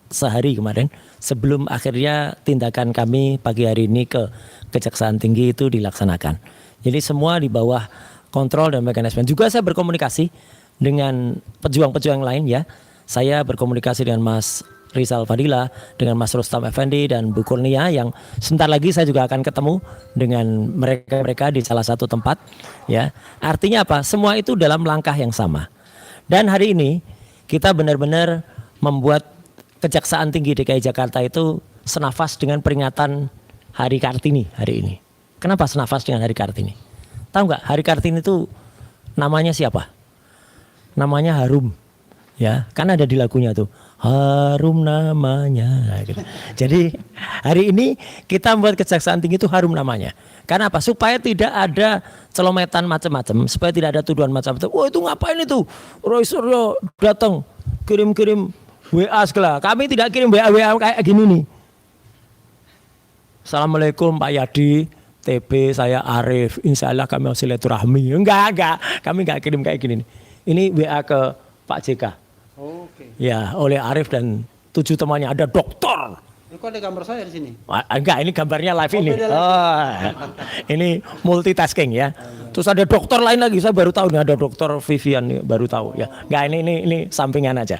sehari kemarin sebelum akhirnya tindakan kami pagi hari ini ke Kejaksaan Tinggi itu dilaksanakan. Jadi semua di bawah kontrol dan mekanisme. Juga saya berkomunikasi dengan pejuang-pejuang lain ya. Saya berkomunikasi dengan Mas Rizal Fadila, dengan Mas Rustam Effendi dan Bu Kurnia yang sebentar lagi saya juga akan ketemu dengan mereka di salah satu tempat ya. Artinya apa? Semua itu dalam langkah yang sama. Dan hari ini kita benar-benar membuat Kejaksaan Tinggi DKI Jakarta itu senafas dengan peringatan Hari Kartini hari ini. Kenapa senafas dengan Hari Kartini? Tahu nggak Hari Kartini itu namanya siapa? Namanya harum. Ya, kan ada di lagunya tuh. Harum namanya. Gitu. Jadi hari ini kita membuat Kejaksaan Tinggi itu harum namanya. Karena apa? Supaya tidak ada celometan macam-macam, supaya tidak ada tuduhan macam-macam. Wah, itu ngapain itu? Roy Suryo datang kirim-kirim WA segala. Kami tidak kirim WA kayak gini nih. Assalamualaikum Pak Yadi, TB saya Arif, insya Allah kami silaturahmi. Enggak, kami enggak kirim kayak gini nih. Ini WA ke Pak JK. Oke. Ya, oleh Arif dan 7 temannya, ada dokter. Kok ada gambar saya di sini? Enggak, ini gambarnya live ini. beda live. Ini multitasking ya. Terus ada dokter lain lagi, saya baru tahu nih ada dokter Vivian nih, baru tahu ya. Enggak, ini sampingan aja.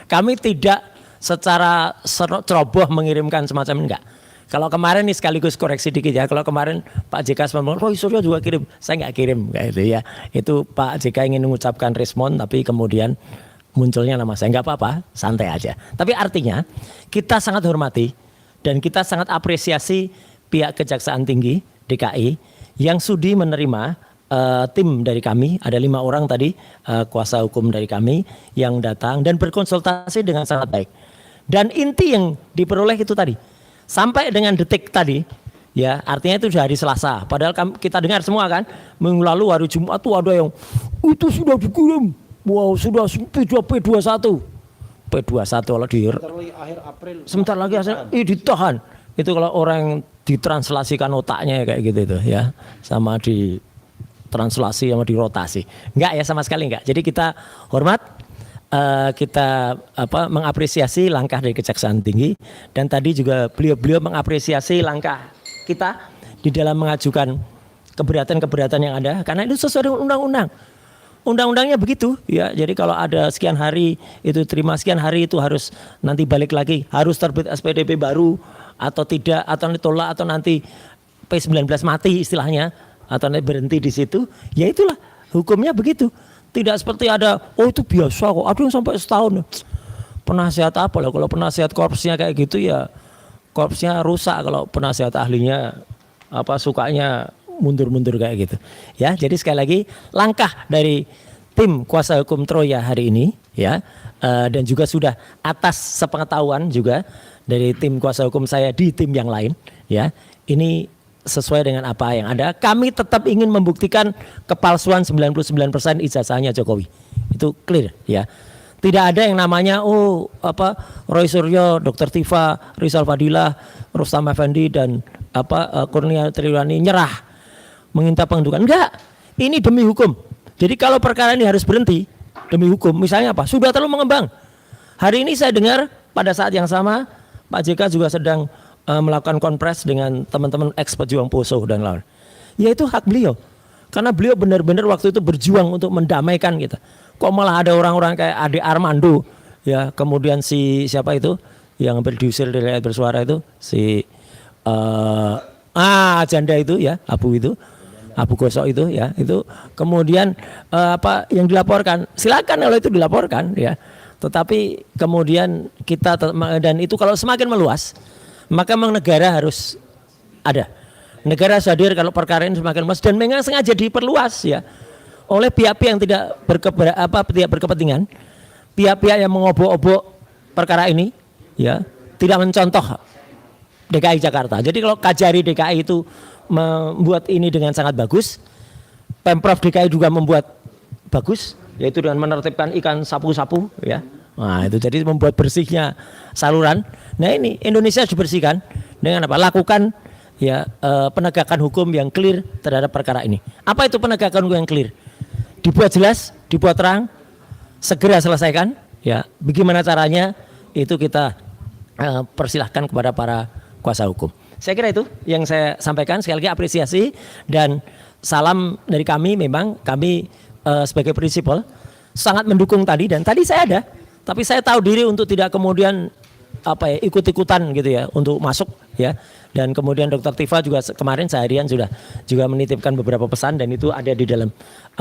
Kami tidak secara ceroboh mengirimkan semacam enggak. Kalau kemarin nih sekaligus koreksi dikit ya. Kalau kemarin Pak JK sempat ngomong, Roy Suryo juga kirim. Saya nggak kirim kayak gitu ya. Itu Pak JK ingin mengucapkan respon, tapi kemudian munculnya nama saya. Nggak apa-apa, santai aja. Tapi artinya kita sangat hormati dan kita sangat apresiasi pihak Kejaksaan Tinggi DKI yang sudi menerima tim dari kami. Ada 5 orang tadi kuasa hukum dari kami yang datang dan berkonsultasi dengan sangat baik. Dan inti yang diperoleh itu tadi. Sampai dengan detik tadi, ya artinya itu sudah hari Selasa. Padahal kita dengar semua kan, minggu lalu hari Jumat tuh ada yang itu sudah dikirim. Wow, sudah P21. P21 kalau di Akhir April. sebentar lagi ditahan. Itu kalau orang ditranslasikan otaknya kayak gitu itu ya. Sama di translasi sama dirotasi. Enggak ya, sama sekali enggak. Jadi kita hormat, kita mengapresiasi langkah dari Kejaksaan Tinggi, dan tadi juga beliau mengapresiasi langkah kita di dalam mengajukan keberatan-keberatan yang ada, karena itu sesuai dengan undang-undang. Undang-undangnya begitu ya. Jadi kalau ada sekian hari itu terima, sekian hari itu harus nanti balik lagi, harus terbit SPDP baru atau tidak, atau ditolak, atau nanti P19 mati istilahnya, atau nanti berhenti di situ. Ya itulah hukumnya begitu. Tidak seperti ada, oh itu biasa kok, ada yang sampai setahun. Penasihat apa lah, kalau penasihat korpsnya kayak gitu ya korpsnya rusak, kalau penasihat ahlinya sukanya mundur-mundur kayak gitu. Ya, jadi sekali lagi langkah dari tim kuasa hukum Troya hari ini ya, dan juga sudah atas sepengetahuan juga dari tim kuasa hukum saya di tim yang lain ya. Ini sesuai dengan apa yang ada. Kami tetap ingin membuktikan kepalsuan 99% ijazahnya Jokowi. Itu clear ya. Tidak ada yang namanya Roy Suryo, Dr. Tifa, Rizal Fadila, Rustam Effendi dan Kurnia Triwani nyerah meminta pengunduran. Enggak. Ini demi hukum. Jadi kalau perkara ini harus berhenti demi hukum, misalnya apa? Sudah terlalu mengembang. Hari ini saya dengar pada saat yang sama Pak JK juga sedang melakukan konpres dengan teman-teman ex pejuang Poso dan lain. Ya itu hak beliau. Karena beliau benar-benar waktu itu berjuang untuk mendamaikan kita. Kok malah ada orang-orang kayak Ade Armando ya, kemudian si siapa itu yang diusir dari Rakyat Bersuara itu, si janda itu ya, Abu Gosok itu ya, itu kemudian yang dilaporkan, silakan kalau itu dilaporkan ya. Tetapi kemudian kita dan itu kalau semakin meluas, maka memang negara harus ada. Negara harus hadir kalau perkara ini semakin luas, dan memang sengaja diperluas ya oleh pihak-pihak yang tidak berkepentingan, pihak-pihak yang mengobok-obok perkara ini ya tidak mencontoh DKI Jakarta. Jadi kalau Kajari DKI itu membuat ini dengan sangat bagus, Pemprov DKI juga membuat bagus, yaitu dengan menertibkan ikan sapu-sapu ya. Nah, itu jadi membuat bersihnya saluran. Nah, ini Indonesia harus dibersihkan dengan apa? Lakukan ya penegakan hukum yang clear terhadap perkara ini. Apa itu penegakan hukum yang clear? Dibuat jelas, dibuat terang, segera selesaikan ya. Bagaimana caranya? Itu kita persilahkan kepada para kuasa hukum. Saya kira itu yang saya sampaikan. Sekali lagi apresiasi dan salam dari kami. Memang kami sebagai prinsipal sangat mendukung tadi, dan tadi saya ada, tapi saya tahu diri untuk tidak kemudian ikut-ikutan gitu ya untuk masuk ya. Dan kemudian Dr. Tifa juga kemarin seharian sudah juga menitipkan beberapa pesan, dan itu ada di dalam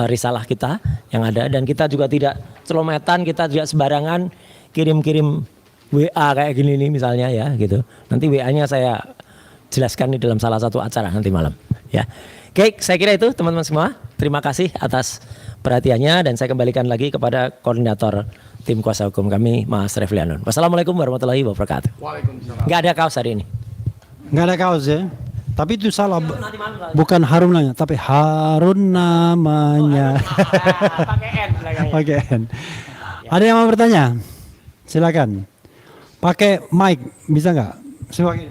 risalah kita yang ada. Dan kita juga tidak celometan, kita juga sembarangan kirim-kirim WA kayak gini nih misalnya ya gitu. Nanti WA-nya saya jelaskan di dalam salah satu acara nanti malam ya. Oke, saya kira itu teman-teman semua. Terima kasih atas perhatiannya, dan saya kembalikan lagi kepada koordinator tim kuasa hukum kami, Mas Refli Anun. Wassalamualaikum warahmatullahi wabarakatuh. Waalaikumsalam. Nggak ada kaos hari ini. Nggak ada kaos ya. Tapi itu salah. Bukan Harun namanya, tapi Harun namanya. Pakai N belakangnya. Pakai N. Ada yang mau bertanya? Silakan. Pakai mic bisa nggak? Silakan.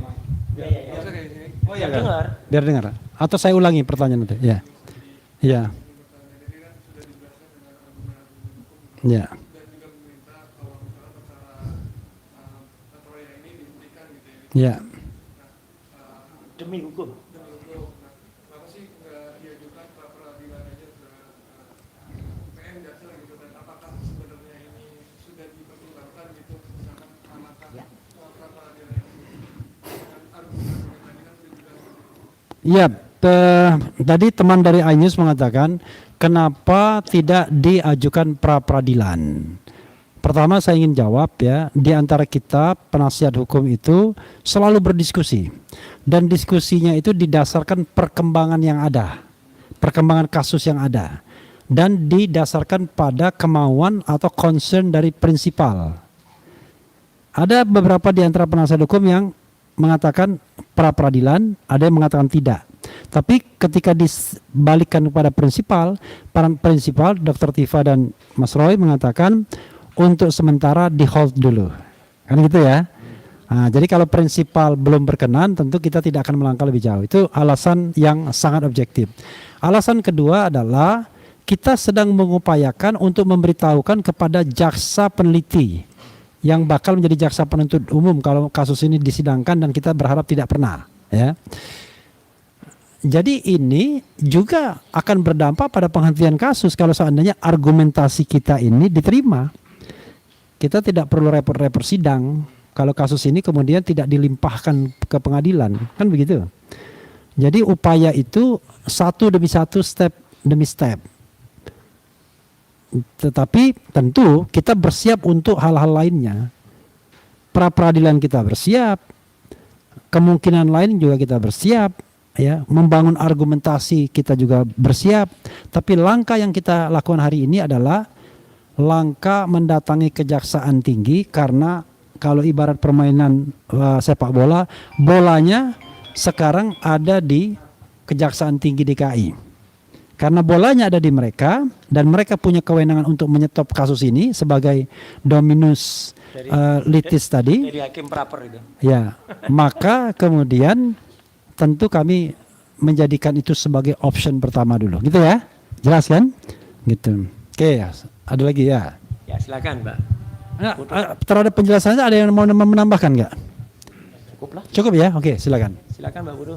Oh iya, biar dengar. Atau saya ulangi pertanyaan nanti. Ya. Ya. Ya. Ya. Demi hukum. Ya, tadi teman dari iNews mengatakan kenapa tidak diajukan pra peradilan. Pertama saya ingin jawab ya, di antara kita penasihat hukum itu selalu berdiskusi, dan diskusinya itu didasarkan perkembangan yang ada, perkembangan kasus yang ada, dan didasarkan pada kemauan atau concern dari prinsipal. Ada beberapa di antara penasihat hukum yang mengatakan pra peradilan, ada yang mengatakan tidak. Tapi ketika dibalikkan kepada prinsipal, para prinsipal Dr. Tifa dan Mas Roy mengatakan untuk sementara di hold dulu, kan gitu ya. Nah, jadi kalau prinsipal belum berkenan, tentu kita tidak akan melangkah lebih jauh. Itu alasan yang sangat objektif. Alasan kedua adalah kita sedang mengupayakan untuk memberitahukan kepada jaksa peneliti yang bakal menjadi jaksa penuntut umum kalau kasus ini disidangkan, dan kita berharap tidak pernah ya. Jadi ini juga akan berdampak pada penghentian kasus kalau seandainya argumentasi kita ini diterima. Kita tidak perlu repot-repot sidang kalau kasus ini kemudian tidak dilimpahkan ke pengadilan, kan begitu. Jadi upaya itu satu demi satu, step demi step. Tetapi tentu kita bersiap untuk hal-hal lainnya. Pra peradilan kita bersiap, kemungkinan lain juga kita bersiap, ya, membangun argumentasi kita juga bersiap. Tapi langkah yang kita lakukan hari ini adalah langkah mendatangi Kejaksaan Tinggi, karena kalau ibarat permainan sepak bola, bolanya sekarang ada di Kejaksaan Tinggi DKI. Karena bolanya ada di mereka, dan mereka punya kewenangan untuk menyetop kasus ini sebagai dominus litis tadi. Dari hakim praper itu. Ya, maka kemudian tentu kami menjadikan itu sebagai option pertama dulu, gitu ya. Jelas kan? Gitu. Oke, ada lagi ya. Ya, silakan, Mbak. Terhadap penjelasannya ada yang mau menambahkan nggak? Cukup lah. Cukup ya? Oke, silakan. Silakan, Mbak Buru.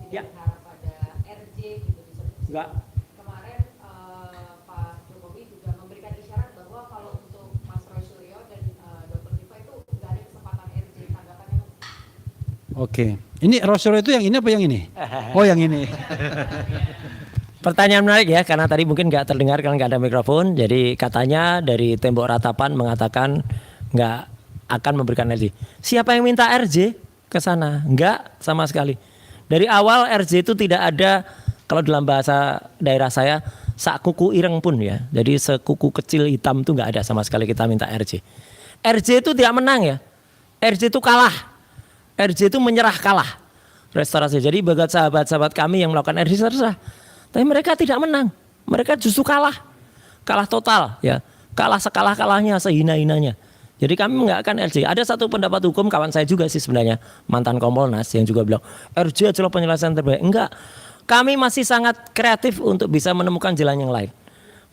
Ya. Enggak. Kemarin Pak Jokowi juga memberikan isyarat bahwa kalau untuk Mas Roy Suryo dan Dr. Tifa itu nggak ada kesempatan RJ, tanggapannya. Oke. Ini Rosyuro itu yang ini apa yang ini? Oh, yang ini. Pertanyaan menarik ya, karena tadi mungkin nggak terdengar karena nggak ada mikrofon. Jadi katanya dari tembok ratapan mengatakan nggak akan memberikan RJ. Siapa yang minta RJ ke sana? Nggak sama sekali. Dari awal RJ itu tidak ada, kalau dalam bahasa daerah saya, sak kuku ireng pun ya. Jadi sekuku kecil hitam itu nggak ada sama sekali kita minta RJ. RJ itu tidak menang ya. RJ itu kalah. RJ itu menyerah kalah. Restorasi. Jadi bagi sahabat-sahabat kami yang melakukan RJ terserah. Tapi mereka tidak menang. Mereka justru kalah. Kalah total ya. Kalah sekalah-kalahnya, sehina-hinanya. Jadi kami nggak akan RJ. Ada satu pendapat hukum kawan saya juga sih sebenarnya, mantan Kompolnas yang juga bilang RJ adalah penyelesaian terbaik. Enggak. Kami masih sangat kreatif untuk bisa menemukan jalan yang lain.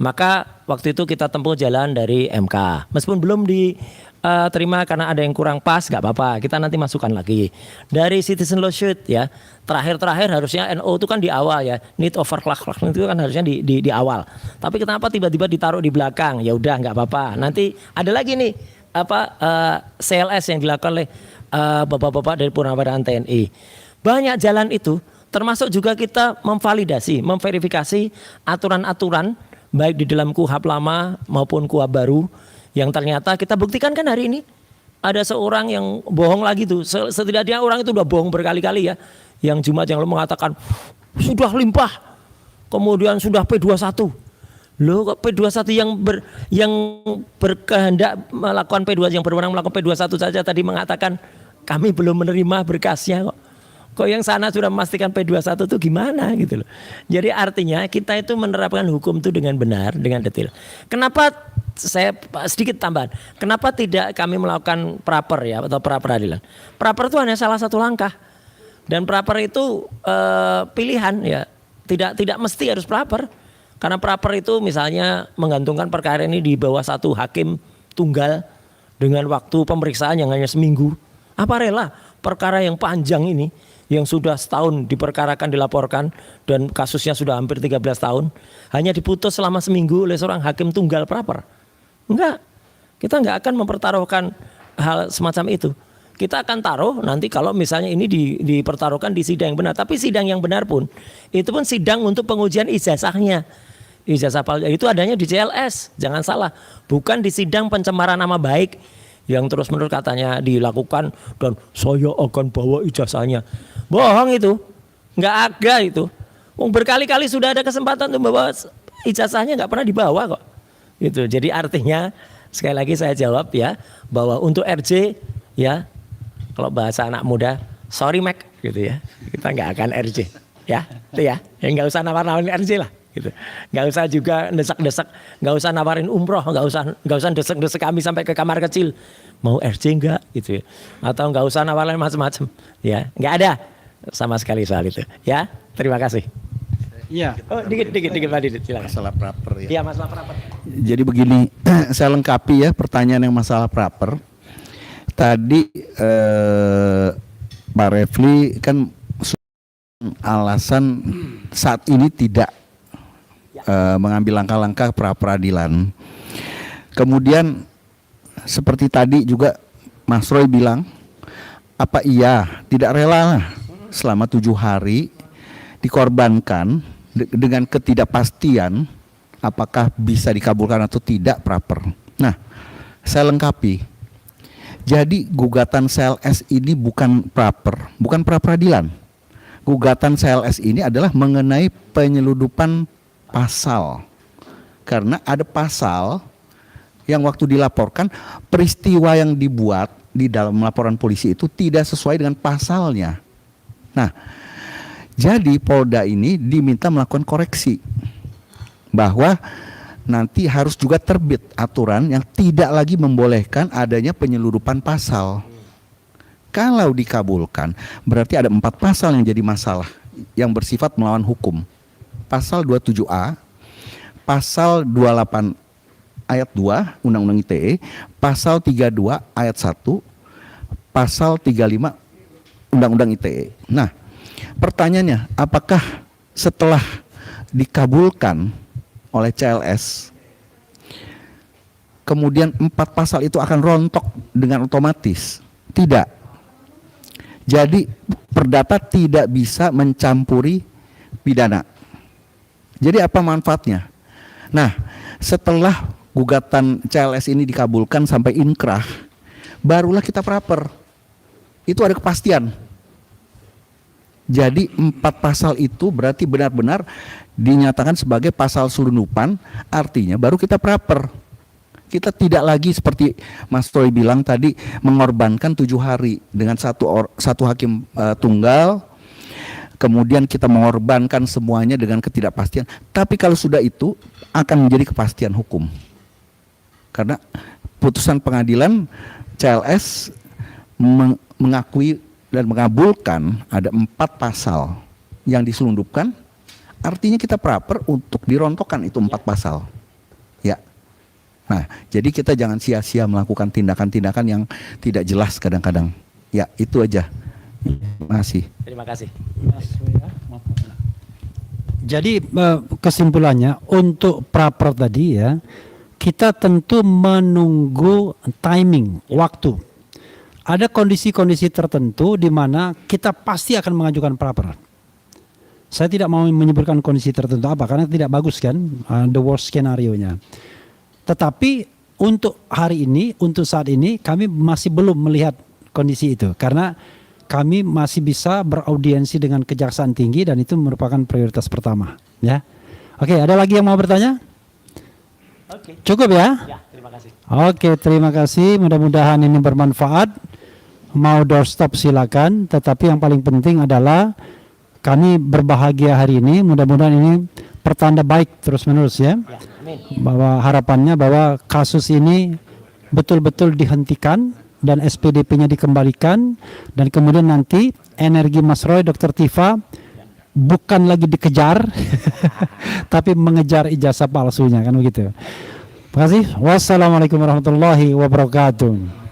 Maka waktu itu kita tempuh jalan dari MK. Meskipun belum diterima karena ada yang kurang pas, nggak apa-apa. Kita nanti masukkan lagi. Dari citizen lawsuit ya. Terakhir harusnya NO itu kan di awal ya. Need overclock itu kan harusnya di awal. Tapi kenapa tiba-tiba ditaruh di belakang? Ya udah nggak apa-apa. Nanti ada lagi nih CLS yang dilakukan oleh bapak-bapak dari Purnawirawan TNI. Banyak jalan itu. Termasuk juga kita memvalidasi, memverifikasi aturan-aturan baik di dalam KUHAP lama maupun KUHAP baru yang ternyata kita buktikan kan hari ini ada seorang yang bohong lagi tuh. Setidaknya orang itu udah bohong berkali-kali ya. Yang Jumat yang lo mengatakan sudah limpah, kemudian sudah P21. Loh P21 yang berkehendak melakukan P2 yang berwenang melakukan P21 saja tadi mengatakan kami belum menerima berkasnya kok. Kok yang sana sudah memastikan P21 itu gimana gitu loh. Jadi artinya kita itu menerapkan hukum itu dengan benar, dengan detail. Kenapa saya sedikit tambahan. Kenapa tidak kami melakukan praper ya atau pra peradilan? Praper itu hanya salah satu langkah. Dan praper itu pilihan ya. Tidak mesti harus praper. Karena praper itu misalnya menggantungkan perkara ini di bawah satu hakim tunggal dengan waktu pemeriksaan yang hanya seminggu. Apa rela perkara yang panjang ini yang sudah setahun diperkarakan, dilaporkan dan kasusnya sudah hampir 13 tahun hanya diputus selama seminggu oleh seorang hakim tunggal praper? Enggak. Kita enggak akan mempertaruhkan hal semacam itu. Kita akan taruh nanti kalau misalnya ini dipertaruhkan di sidang yang benar. Tapi sidang yang benar pun itu pun sidang untuk pengujian ijazahnya. Ijazah itu adanya di CLS. Jangan salah. Bukan di sidang pencemaran nama baik yang terus-menerus katanya dilakukan dan saya akan bawa ijazahnya. Bohong itu. Enggak ada itu. Berkali-kali sudah ada kesempatan untuk membawa ijazahnya, enggak pernah dibawa kok. Gitu. Jadi artinya sekali lagi saya jawab ya bahwa untuk RJ ya kalau bahasa anak muda sorry Mac gitu ya. Kita enggak akan RJ ya. Itu ya. Ya enggak usah nawar-nawarin RJ lah gitu. Enggak usah juga desak-desak, enggak usah nawarin umroh, enggak usah desek-desek kami sampai ke kamar kecil. Mau RJ enggak gitu ya. Atau enggak usah nawarin macam-macam. Ya, enggak ada sama sekali soal itu. Ya, terima kasih. Iya. Oh, dikit Pak Didit, silakan. Masalah praper ya. Iya, masalah praper. Jadi begini, saya lengkapi ya pertanyaan yang masalah praper. Tadi Pak Refli kan alasan saat ini tidak mengambil langkah-langkah pra peradilan. Kemudian seperti tadi juga Mas Roy bilang, apa iya tidak rela lah selama 7 hari dikorbankan dengan ketidakpastian apakah bisa dikabulkan atau tidak praper. Nah, saya lengkapi. Jadi gugatan CLS ini bukan praper, bukan pra peradilan. Gugatan CLS ini adalah mengenai penyeludupan pasal. Karena ada pasal yang waktu dilaporkan peristiwa yang dibuat di dalam laporan polisi itu tidak sesuai dengan pasalnya. Nah, jadi Polda ini diminta melakukan koreksi bahwa nanti harus juga terbit aturan yang tidak lagi membolehkan adanya penyeludupan pasal. Kalau dikabulkan, berarti ada 4 pasal yang jadi masalah yang bersifat melawan hukum. Pasal 27A, pasal 28 ayat 2 Undang-Undang ITE, pasal 32 ayat 1, pasal 35 Undang-Undang ITE. Nah, pertanyaannya, apakah setelah dikabulkan oleh CLS, kemudian 4 pasal itu akan rontok dengan otomatis? Tidak. Jadi perdata tidak bisa mencampuri pidana. Jadi apa manfaatnya? Nah, setelah gugatan CLS ini dikabulkan sampai inkrah, barulah kita praper. Itu ada kepastian. Jadi 4 pasal itu berarti benar-benar dinyatakan sebagai pasal selundupan, artinya baru kita praper. Kita tidak lagi seperti Mas Troy bilang tadi mengorbankan 7 hari dengan satu hakim tunggal, kemudian kita mengorbankan semuanya dengan ketidakpastian. Tapi kalau sudah itu akan menjadi kepastian hukum. Karena putusan pengadilan CLS mengakui dan mengabulkan ada 4 pasal yang diselundupkan, artinya kita praper untuk dirontokkan itu 4 pasal. Ya. Nah, jadi kita jangan sia-sia melakukan tindakan-tindakan yang tidak jelas kadang-kadang. Ya, itu aja. Terima kasih. Terima kasih. Jadi kesimpulannya untuk praper tadi ya, kita tentu menunggu timing, waktu. Ada kondisi-kondisi tertentu di mana kita pasti akan mengajukan praper. Saya tidak mau menyebutkan kondisi tertentu apa, karena tidak bagus kan, the worst skenario-nya. Tetapi untuk hari ini, untuk saat ini kami masih belum melihat kondisi itu, karena kami masih bisa beraudiensi dengan Kejaksaan Tinggi dan itu merupakan prioritas pertama. Ya, oke. Ada lagi yang mau bertanya? Oke. Cukup ya? Ya, terima kasih. Oke, terima kasih. Mudah-mudahan ini bermanfaat. Mau doorstop silakan. Tetapi yang paling penting adalah kami berbahagia hari ini. Mudah-mudahan ini pertanda baik terus-menerus ya. Ya, amin. Bahwa harapannya bahwa kasus ini betul-betul dihentikan dan SPDP-nya dikembalikan, dan kemudian nanti energi Mas Roy, Dr. Tifa bukan lagi dikejar tapi mengejar ijazah palsunya, kan begitu. Terima kasih. Wassalamualaikum warahmatullahi wabarakatuh.